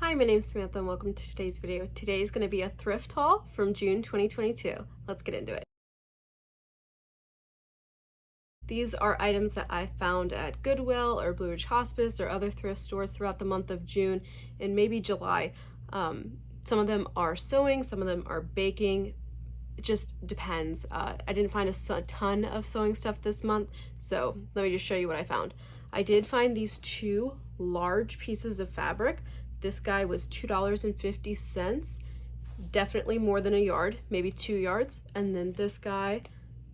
Hi, my name's Samantha and welcome to today's video. Today is going to be a thrift haul from June 2022. Let's get into it. These are items that I found at Goodwill or Blue Ridge Hospice or other thrift stores throughout the month of June and maybe July. Some of them are sewing, some of them are baking. It just depends. I didn't find a ton of sewing stuff this month, so let me just show you what I found. I did find these two large pieces of fabric. This guy was $2.50, definitely more than a yard, maybe 2 yards. And then this guy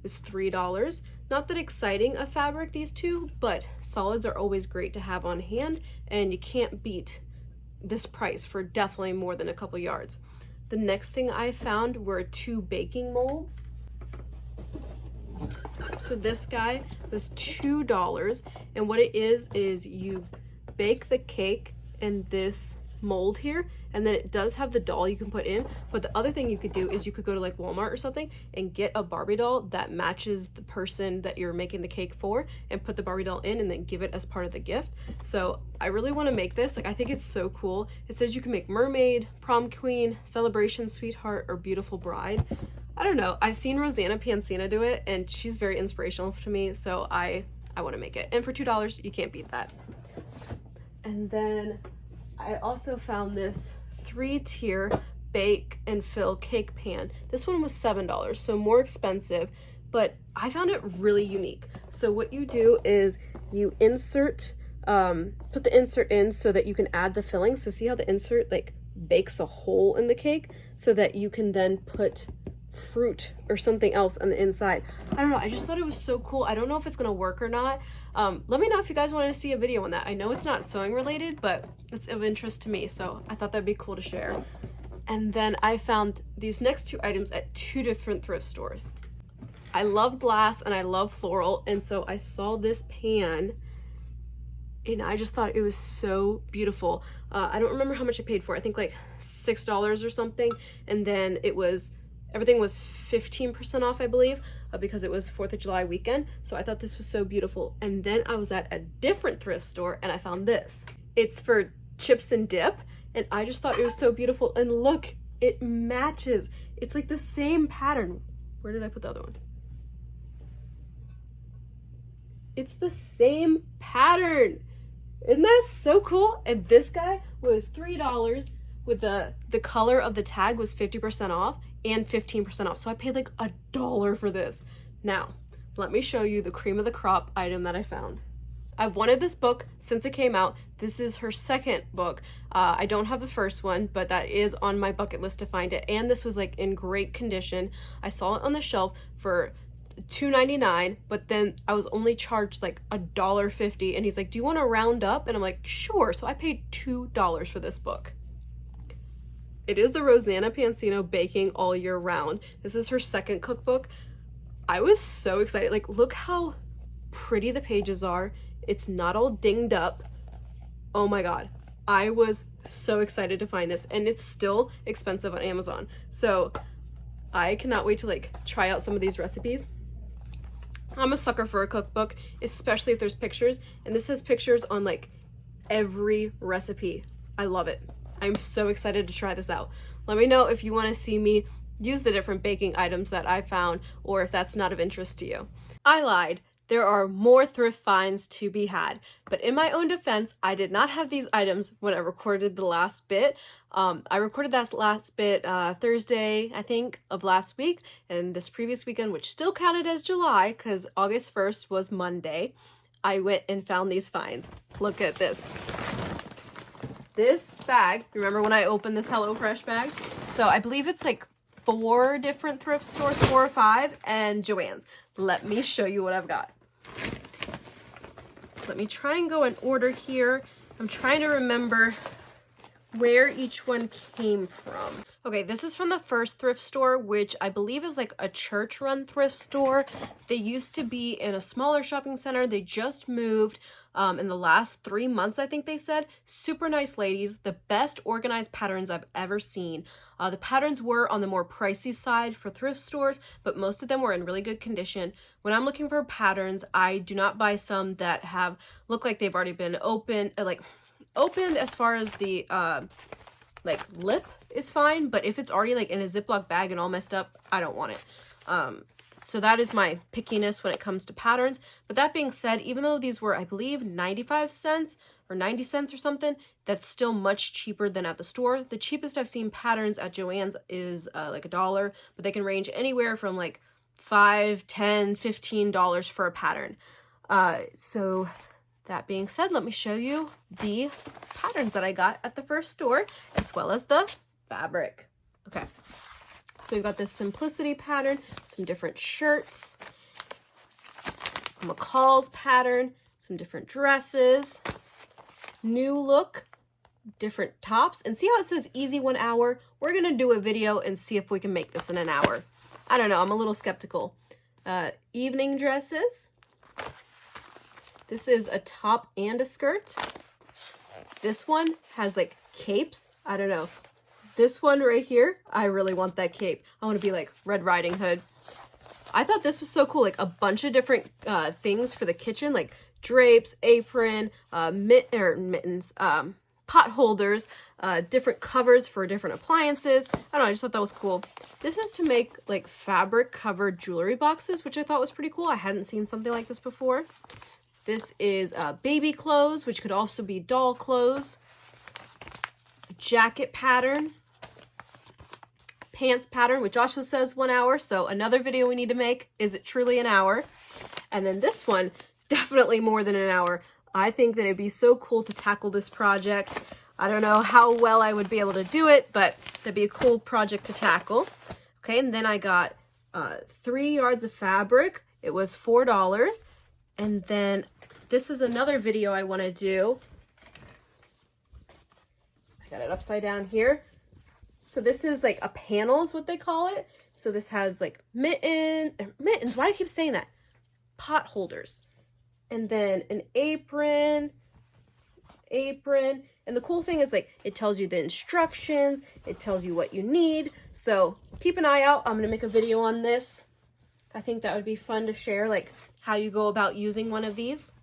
was $3. Not that exciting a fabric, these two, but solids are always great to have on hand, and you can't beat this price for definitely more than a couple yards. The next thing I found were two baking molds. So this guy was $2, and what it is you bake the cake in this mold here, and then it does have the doll you can put in. But the other thing you could do is you could go to like Walmart or something and get a Barbie doll that matches the person that you're making the cake for and put the Barbie doll in and then give it as part of the gift. So I really want to make this. Like, I think it's so cool. It says you can make mermaid, prom queen, celebration, sweetheart, or beautiful bride. I don't know, I've seen Rosanna Pansina do it and she's very inspirational to me, so I want to make it. And for $2 you can't beat that. And then I also found this 3-tier bake and fill cake pan. This one was $7, so more expensive, but I found it really unique. So what you do is you insert, put the insert in so that you can add the filling. So see how the insert like bakes a hole in the cake so that you can then put fruit or something else on the inside. I don't know, I just thought it was so cool. I don't know if it's gonna work or not. Let me know if you guys want to see a video on that. I know it's not sewing related, but it's of interest to me, so I thought that'd be cool to share. And then I found these next two items at two different thrift stores. I love glass and I love floral, and so I saw this pan and I just thought it was so beautiful. I don't remember how much I paid for it. I think like $6 or something, and then everything was 15% off, I believe, because it was 4th of July weekend. So I thought this was so beautiful. And then I was at a different thrift store and I found this. It's for chips and dip, and I just thought it was so beautiful. And look, it matches. It's like the same pattern. Where did I put the other one? It's the same pattern. Isn't that so cool? And this guy was $3 with the color of the tag was 50% off and 15% off. So I paid like $1 for this. Now, let me show you the cream of the crop item that I found. I've wanted this book since it came out. This is her second book. I don't have the first one, but that is on my bucket list to find it. And this was like in great condition. I saw it on the shelf for $2.99, but then I was only charged like $1.50, and he's like, do you want to round up? And I'm like, sure. So I paid $2 for this book. It is the Rosanna Pansina Baking All Year Round. This is her second cookbook. I was so excited. Like, look how pretty the pages are. It's not all dinged up. Oh my God. I was so excited to find this, and it's still expensive on Amazon. So I cannot wait to like try out some of these recipes. I'm a sucker for a cookbook, especially if there's pictures, and this has pictures on like every recipe. I love it. I'm so excited to try this out. Let me know if you want to see me use the different baking items that I found, or if that's not of interest to you. I lied. There are more thrift finds to be had, but in my own defense, I did not have these items when I recorded the last bit. I recorded that last bit Thursday, I think, of last week, and this previous weekend, which still counted as July because August 1st was Monday, I went and found these finds. Look at this. This bag, remember when I opened this HelloFresh bag? So I believe it's like 4 different thrift stores, 4 or 5, and Joann's. Let me show you what I've got. Let me try and go in order here. I'm trying to remember where each one came from. Okay, this is from the first thrift store, which I believe is like a church-run thrift store. They used to be in a smaller shopping center. They just moved in the last 3 months, I think they said. Super nice ladies, the best organized patterns I've ever seen. The patterns were on the more pricey side for thrift stores, but most of them were in really good condition. When I'm looking for patterns, I do not buy some that look like they've already been opened as far as the like lip is fine, but if it's already like in a Ziploc bag and all messed up, I don't want it. So that is my pickiness when it comes to patterns. But that being said, even though these were, I believe, 95 cents or 90 cents or something, that's still much cheaper than at the store. The cheapest I've seen patterns at Joann's is like $1, but they can range anywhere from like $5, $10, $15 for a pattern. So that being said, let me show you the patterns that I got at the first store, as well as the fabric. Okay. So we've got this simplicity pattern, some different shirts, a McCalls pattern, some different dresses, new look, different tops, and see how it says easy 1 hour? We're going to do a video and see if we can make this in an hour. I don't know. I'm a little skeptical. Evening dresses. This is a top and a skirt. This one has like capes. I don't know. This one right here, I really want that cape. I want to be like Red Riding Hood. I thought this was so cool. Like a bunch of different things for the kitchen, like drapes, apron, mittens, pot holders, different covers for different appliances. I don't know, I just thought that was cool. This is to make like fabric covered jewelry boxes, which I thought was pretty cool. I hadn't seen something like this before. This is baby clothes, which could also be doll clothes. Jacket pattern. Pants pattern, which also says 1 hour. So another video we need to make. Is it truly an hour? And then this one, definitely more than an hour. I think that it'd be so cool to tackle this project. I don't know how well I would be able to do it, but that'd be a cool project to tackle. Okay, and then I got 3 yards of fabric. It was $4. And then this is another video I want to do. I got it upside down here. So this is like a panel is what they call it. So this has like mittens. Why do I keep saying that? Pot holders. And then an apron. And the cool thing is like it tells you the instructions. It tells you what you need. So keep an eye out. I'm going to make a video on this. I think that would be fun to share, like how you go about using one of these.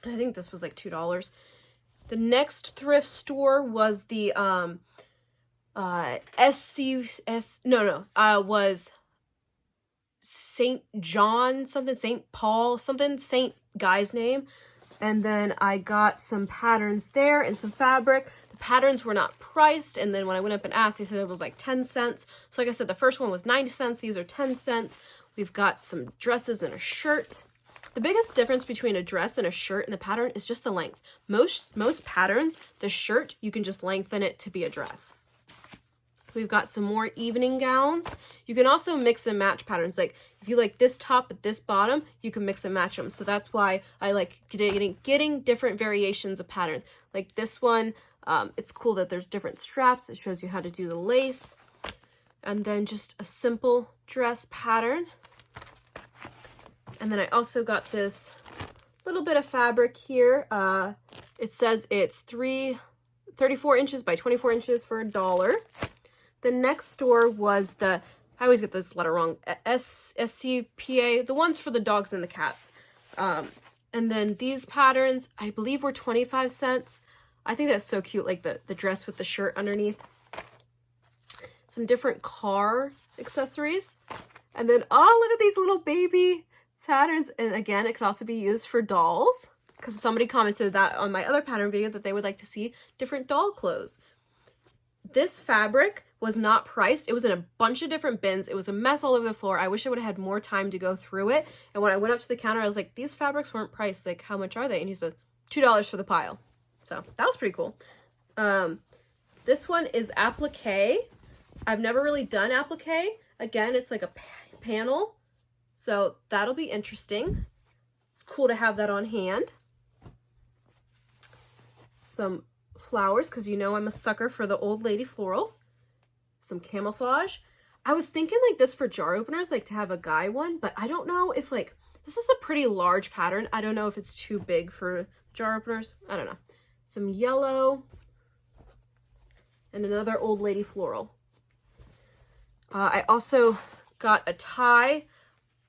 And I think this was like $2. The next thrift store was the was St. John something, St. Paul something, St. guy's name. And then I got some patterns there and some fabric. The patterns were not priced, and then when I went up and asked, they said it was like 10 cents. So like I said, the first one was 90 cents. These are 10 cents. We've got some dresses and a shirt. The biggest difference between a dress and a shirt and the pattern is just the length. Most patterns, the shirt, you can just lengthen it to be a dress. We've got some more evening gowns. You can also mix and match patterns. Like if you like this top but this bottom, you can mix and match them. So that's why I like getting different variations of patterns. Like this one, it's cool that there's different straps. It shows you how to do the lace. And then just a simple dress pattern. And then I also got this little bit of fabric here. It says it's 34 inches by 24 inches for $1. The next store was I always get this letter wrong, SCPA, the ones for the dogs and the cats. And then these patterns, I believe, were 25 cents. I think that's so cute, like the dress with the shirt underneath. Some different car accessories. And then, oh, look at these little baby patterns. And again, it could also be used for dolls, because somebody commented that on my other pattern video that they would like to see different doll clothes. This fabric was not priced. It was in a bunch of different bins. It was a mess all over the floor. I wish I would have had more time to go through it. And when I went up to the counter, I was like, these fabrics weren't priced. Like, how much are they? And he said, $2 for the pile. So that was pretty cool. This one is applique. I've never really done applique. Again, it's like a panel. So that'll be interesting. It's cool to have that on hand. Some flowers, because you know I'm a sucker for the old lady florals. Some camouflage. I was thinking like this for jar openers, like to have a guy one, but I don't know if like, this is a pretty large pattern. I don't know if it's too big for jar openers. I don't know. Some yellow and another old lady floral. I also got a tie.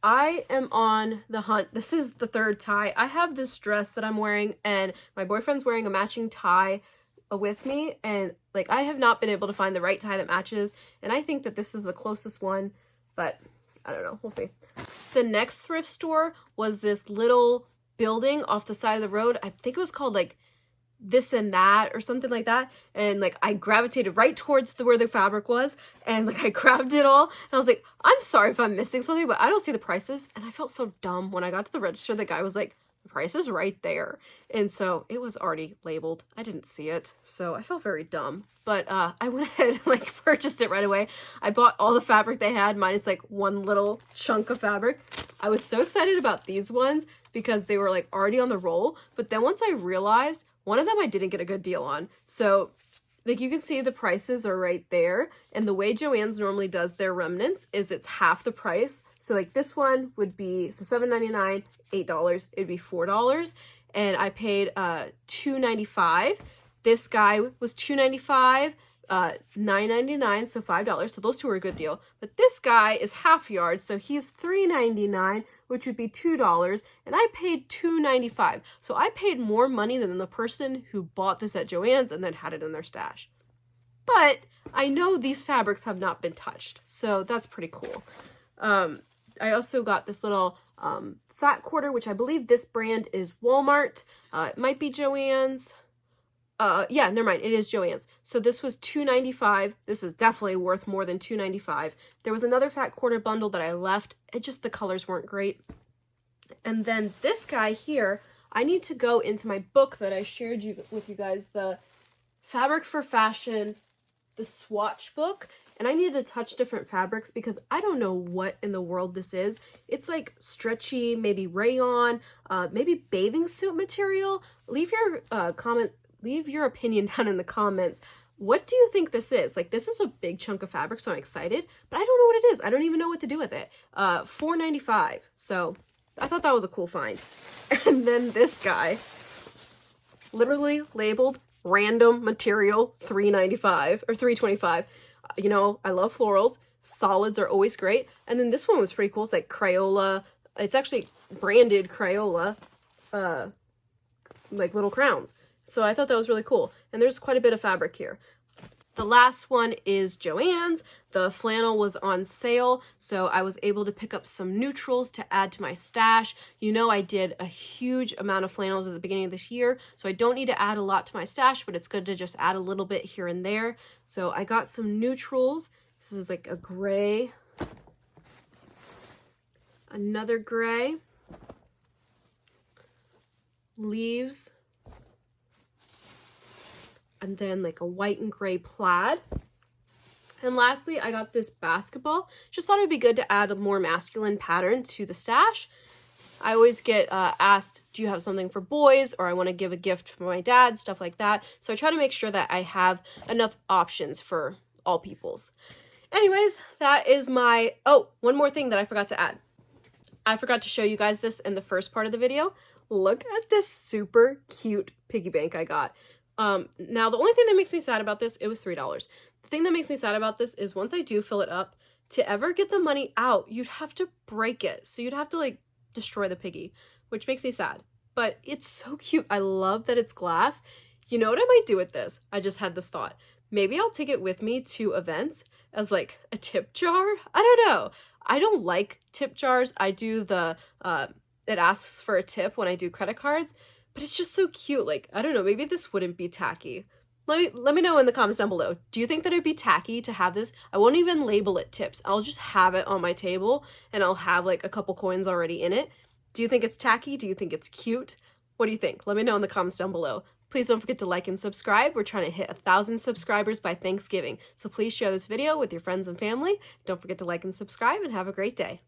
I am on the hunt. This is the third tie. I have this dress that I'm wearing and my boyfriend's wearing a matching tie. with me, and like I have not been able to find the right tie that matches, and I think that this is the closest one, but I don't know, we'll see. The next thrift store was this little building off the side of the road. I think it was called like This and That or something like that, and like I gravitated right towards where the fabric was, and like I grabbed it all, and I was like, I'm sorry if I'm missing something, but I don't see the prices. And I felt so dumb when I got to the register. The guy was like, the price is right there, and so it was already labeled. I didn't see it, so I felt very dumb, but I went ahead and like purchased it right away. I bought all the fabric they had minus like one little chunk of fabric. I was so excited about these ones because they were like already on the roll, but then once I realized one of them I didn't get a good deal on. So like you can see the prices are right there. And the way Joann's normally does their remnants is it's half the price. So like this one would be, so $7.99, $8, it'd be $4. And I paid $2.95. This guy was $2.95, $9.99, so $5. So those two are a good deal. But this guy is half yard, so he's $3.99, which would be $2, and I paid $2.95. So I paid more money than the person who bought this at Joann's and then had it in their stash. But I know these fabrics have not been touched, so that's pretty cool. I also got this little fat quarter, which I believe this brand is Walmart. It might be Joann's. Yeah, never mind. It is Joann's. So this was $2.95. This is definitely worth more than $2.95. There was another fat quarter bundle that I left. It just, the colors weren't great. And then this guy here, I need to go into my book that I shared with you guys, the Fabric for Fashion, the swatch book. And I need to touch different fabrics because I don't know what in the world this is. It's like stretchy, maybe rayon, maybe bathing suit material. Leave your opinion down in the comments. What do you think this is? Like, this is a big chunk of fabric, so I'm excited, but I don't know what it is. I don't even know what to do with it. $4.95. So I thought that was a cool find. And then this guy, literally labeled random material, $3.95 or $3.25. You know, I love florals. Solids are always great. And then this one was pretty cool. It's like Crayola. It's actually branded Crayola, like little crowns. So I thought that was really cool. And there's quite a bit of fabric here. The last one is Joann's. The flannel was on sale, so I was able to pick up some neutrals to add to my stash. You know, I did a huge amount of flannels at the beginning of this year, so I don't need to add a lot to my stash, but it's good to just add a little bit here and there. So I got some neutrals. This is like a gray, another gray, leaves, and then like a white and gray plaid. And lastly, I got this basketball. Just thought it'd be good to add a more masculine pattern to the stash. I always get asked, do you have something for boys? Or I want to give a gift for my dad, stuff like that. So I try to make sure that I have enough options for all peoples. Anyways, that is my, oh, one more thing that I forgot to add. I forgot to show you guys this in the first part of the video. Look at this super cute piggy bank I got. Now the only thing that makes me sad about this, it was $3. The thing that makes me sad about this is once I do fill it up, to ever get the money out, you'd have to break it. So you'd have to like destroy the piggy, which makes me sad. But it's so cute. I love that it's glass. You know what I might do with this? I just had this thought. Maybe I'll take it with me to events as like a tip jar. I don't know. I don't like tip jars. I do the, it asks for a tip when I do credit cards. But it's just so cute. Like, I don't know, maybe this wouldn't be tacky. Let me know in the comments down below. Do you think that it'd be tacky to have this? I won't even label it tips. I'll just have it on my table and I'll have like a couple coins already in it. Do you think it's tacky? Do you think it's cute? What do you think? Let me know in the comments down below. Please don't forget to like and subscribe. We're trying to hit 1,000 subscribers by Thanksgiving. So please share this video with your friends and family. Don't forget to like and subscribe and have a great day.